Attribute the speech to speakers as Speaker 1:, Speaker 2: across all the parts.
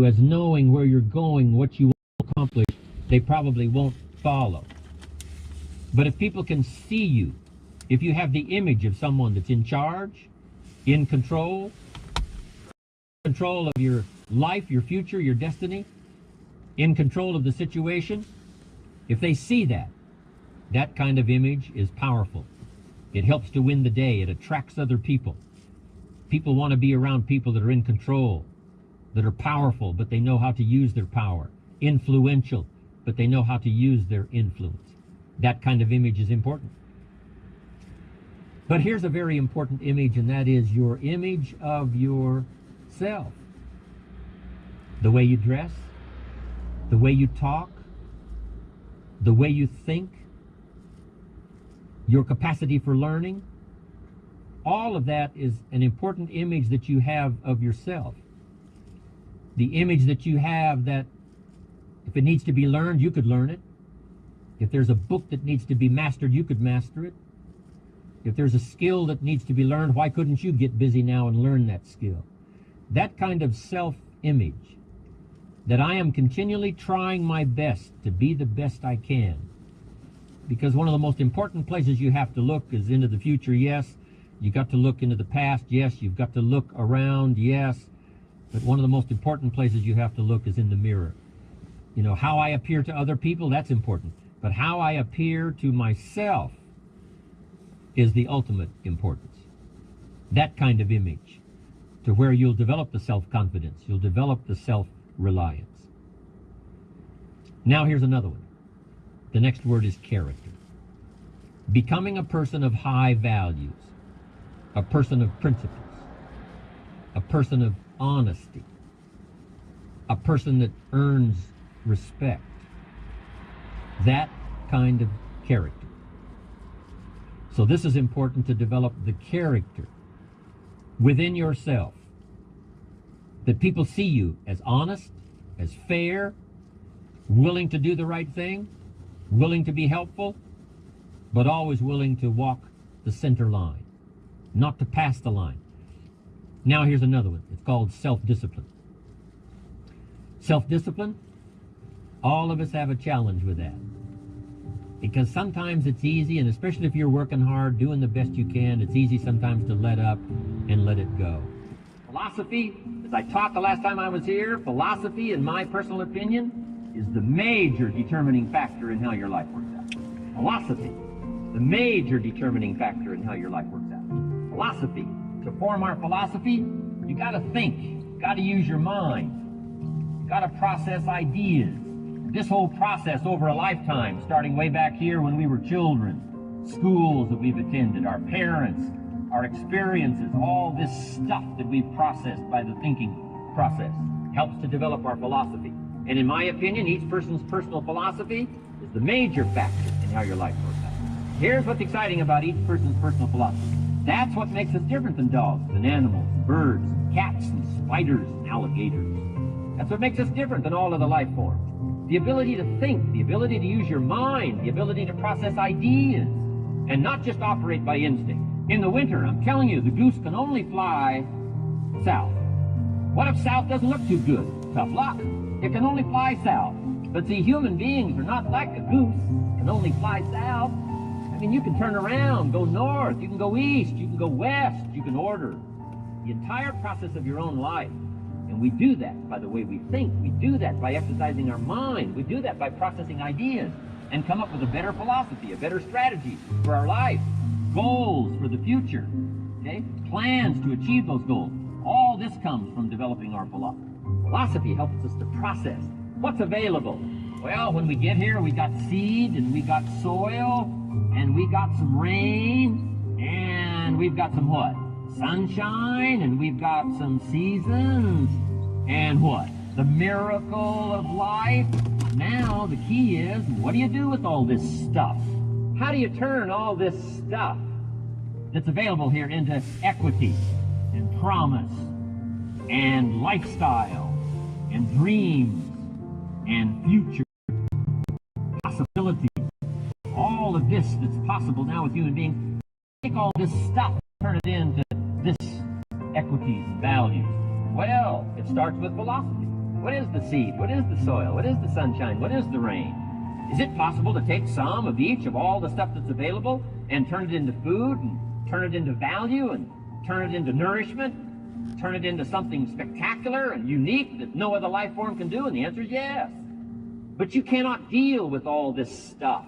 Speaker 1: as knowing where you're going, what you want to accomplish, they probably won't follow. But if people can see you, if you have the image of someone that's in charge, in control of your life, your future, your destiny, in control of the situation, if they see that, that kind of image is powerful. It helps to win the day. It attracts other people. People want to be around people that are in control, that are powerful, but they know how to use their power. Influential, but they know how to use their influence. That kind of image is important. But here's a very important image, and that is your image of yourself. The way you dress, the way you talk, the way you think, your capacity for learning, all of that is an important image that you have of yourself. The image that you have that if it needs to be learned, you could learn it. If there's a book that needs to be mastered, you could master it. If there's a skill that needs to be learned, why couldn't you get busy now and learn that skill? That kind of self-image, that I am continually trying my best to be the best I can. Because one of the most important places you have to look is into the future, yes. You got to look into the past, yes. You've got to look around, yes. But one of the most important places you have to look is in the mirror. You know, how I appear to other people, that's important. But how I appear to myself is the ultimate importance. That kind of image, to where you'll develop the self-confidence, you'll develop the self-reliance. Now here's another one. The next word is character. Becoming a person of high values, a person of principles, a person of honesty, a person that earns respect. That kind of character. So this is important, to develop the character within yourself, that people see you as honest, as fair, willing to do the right thing, willing to be helpful, but always willing to walk the center line, not to pass the line. Now here's another one. It's called self-discipline. Self-discipline, all of us have a challenge with that. Because sometimes it's easy, and especially if you're working hard, doing the best you can, it's easy sometimes to let up and let it go. Philosophy, as I taught the last time I was here, philosophy, in my personal opinion, is the major determining factor in how your life works out. Philosophy, the major determining factor in how your life works out. Philosophy. To form our philosophy, you got to think. You got to use your mind. You got to process ideas. This whole process over a lifetime, starting way back here when we were children, schools that we've attended, our parents, our experiences, all this stuff that we've processed by the thinking process helps to develop our philosophy. And in my opinion, each person's personal philosophy is the major factor in how your life works out. Here's what's exciting about each person's personal philosophy. That's what makes us different than dogs, and animals, birds, cats, and spiders, and alligators. That's what makes us different than all of the life forms. The ability to think, the ability to use your mind, the ability to process ideas, and not just operate by instinct. In the winter, I'm telling you, the goose can only fly south. What if south doesn't look too good? Tough luck. It can only fly south. But see, human beings are not like a goose, can only fly south. I mean, you can turn around, go north, you can go east, you can go west, you can order the entire process of your own life. And we do that by the way we think. We do that by exercising our mind. We do that by processing ideas and come up with a better philosophy, a better strategy for our life, goals for the future, okay? Plans to achieve those goals. All this comes from developing our philosophy. Philosophy helps us to process what's available. Well, when we get here, we got seed, and we got soil, and we got some rain, and we've got some what? Sunshine, and we've got some seasons, and what? The miracle of life. Now the key is, what do you do with all this stuff? How do you turn all this stuff that's available here into equity and promise and lifestyle and dreams and future possibility? All of this that's possible now with human beings, take all this stuff, turn it into this equities and values. Well, it starts with philosophy. What is the seed? What is the soil? What is the sunshine? What is the rain? Is it possible to take some of each of all the stuff that's available and turn it into food and turn it into value and turn it into nourishment, turn it into something spectacular and unique that no other life form can do? And the answer is yes. But you cannot deal with all this stuff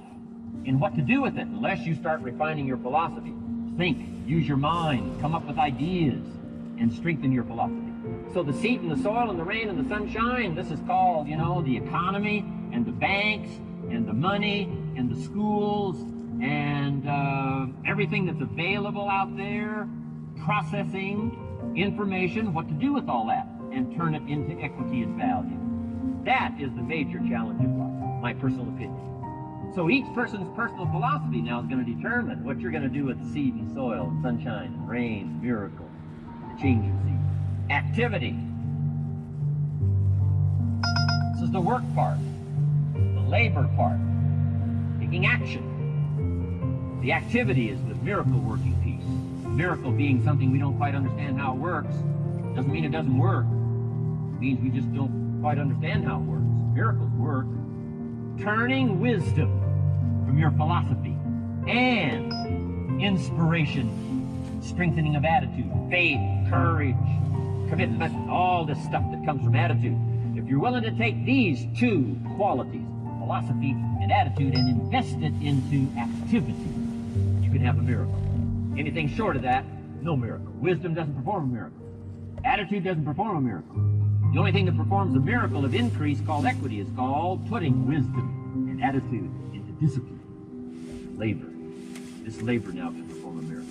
Speaker 1: and what to do with it unless you start refining your philosophy. Think, use your mind, come up with ideas, and strengthen your philosophy. So the seed and the soil and the rain and the sunshine, this is called, the economy and the banks and the money and the schools and everything that's available out there, processing information, what to do with all that, and turn it into equity and value. That is the major challenge of life, my personal opinion. So each person's personal philosophy now is going to determine what you're going to do with the seed and soil and sunshine and rain, miracle, the change of seed. Activity. This is the work part, the labor part, taking action. The activity is the miracle working piece. Miracle being something we don't quite understand how it works. Doesn't mean it doesn't work. It means we just don't quite understand how it works. Miracles work. Turning wisdom from your philosophy and inspiration, strengthening of attitude, faith, courage, commitment, all this stuff that comes from attitude. If you're willing to take these two qualities, philosophy and attitude, and invest it into activity, you can have a miracle. Anything short of that, no miracle. Wisdom doesn't perform a miracle. Attitude doesn't perform a miracle. The only thing that performs a miracle of increase called equity is called putting wisdom and attitude into discipline, labor. This labor now can perform a miracle.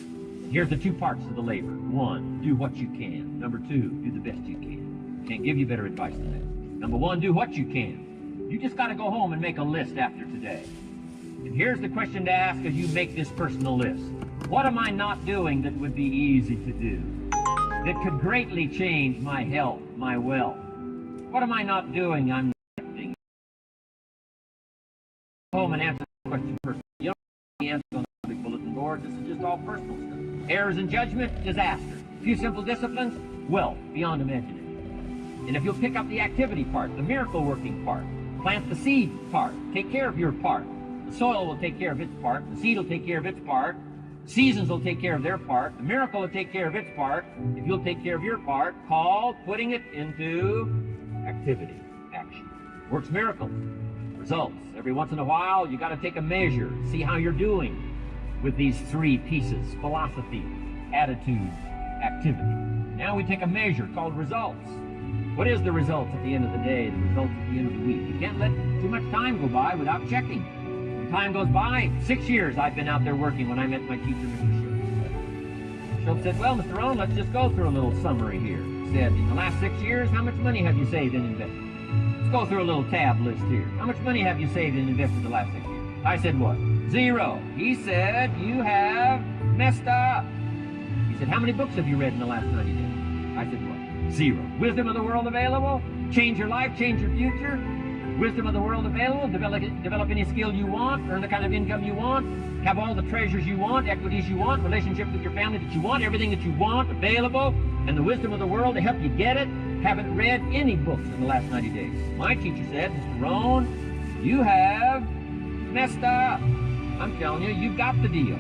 Speaker 1: Here's the two parts of the labor. One, do what you can. Number two, do the best you can. Can't give you better advice than that. Number one, do what you can. You just got to go home and make a list after today. And here's the question to ask as you make this personal list. What am I not doing that would be easy to do? That could greatly change my health, my wealth? What am I not doing I'm neglecting? Go home and answer the question personally. You don't have the answer on the big bulletin board. This is just all personal stuff. Errors in judgment, disaster. A few simple disciplines, wealth beyond imagination. And if you'll pick up the activity part, the miracle working part, plant the seed part, take care of your part. The soil will take care of its part. The seed will take care of its part. Seasons will take care of their part. The miracle will take care of its part. If you'll take care of your part, called putting it into activity, action. Works miracles, results. Every once in a while, you got to take a measure, see how you're doing with these three pieces: philosophy, attitude, activity. Now we take a measure called results. What is the results at the end of the day, the results at the end of the week? You can't let too much time go by without checking. Time goes by. 6 years I've been out there working when I met my teacher, Mr. Schultz. Said, well, Mr. Rohn, let's just go through a little summary here. He said, in the last 6 years, how much money have you saved and invested? Let's go through a little tab list here. How much money have you saved and invested the last 6 years? I said, what? 0. He said, you have messed up. He said, how many books have you read in the last 90 days? I said, what? 0. Wisdom of the world available? Change your life, change your future? Wisdom of the world available, develop any skill you want, earn the kind of income you want, have all the treasures you want, equities you want, relationships with your family that you want, everything that you want available, and the wisdom of the world to help you get it. Haven't read any books in the last 90 days. My teacher said, Mr. Rohn, you have messed up. I'm telling you, you've got the deal.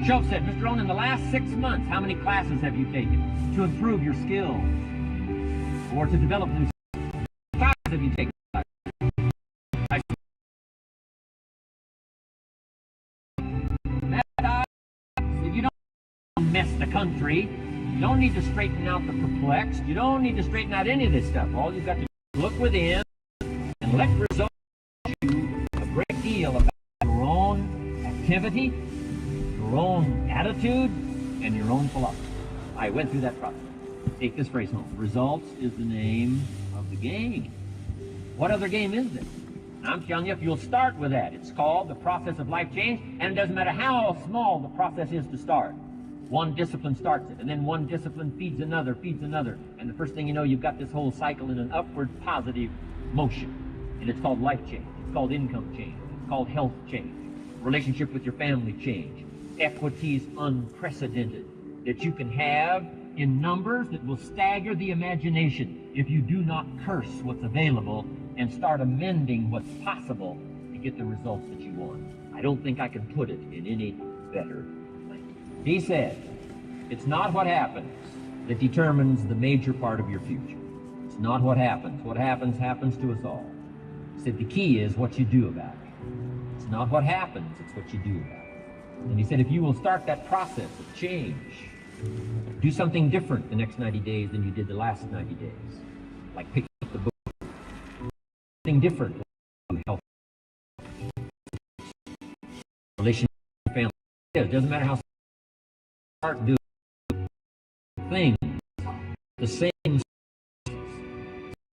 Speaker 1: Schultz said, Mr. Rohn, in the last 6 months, how many classes have you taken to improve your skills or to develop new skills? How many classes have you taken? Mess the country. You don't need to straighten out the perplexed. You don't need to straighten out any of this stuff. All you've got to do is look within and let results show you a great deal about your own activity, your own attitude, and your own philosophy. I went through that process. Take this phrase home. Results is the name of the game. What other game is there? I'm telling you, if you'll start with that, it's called the process of life change, and it doesn't matter how small the process is to start. One discipline starts it, and then one discipline feeds another, and the first thing you know, you've got this whole cycle in an upward positive motion. And it's called life change. It's called income change. It's called health change. Relationship with your family change. Equities unprecedented that you can have in numbers that will stagger the imagination. if you do not curse what's available and start amending what's possible to get the results that you want. I don't think I can put it in any better language. He said, it's not what happens that determines the major part of your future. It's not what happens. What happens happens to us all. He said the key is what you do about it. It's not what happens, it's what you do about it. And he said if you will start that process of change, do something different the next 90 days than you did the last 90 days. Like picking up the book. Something different. Health. Relationship, family. It doesn't matter how start doing things the same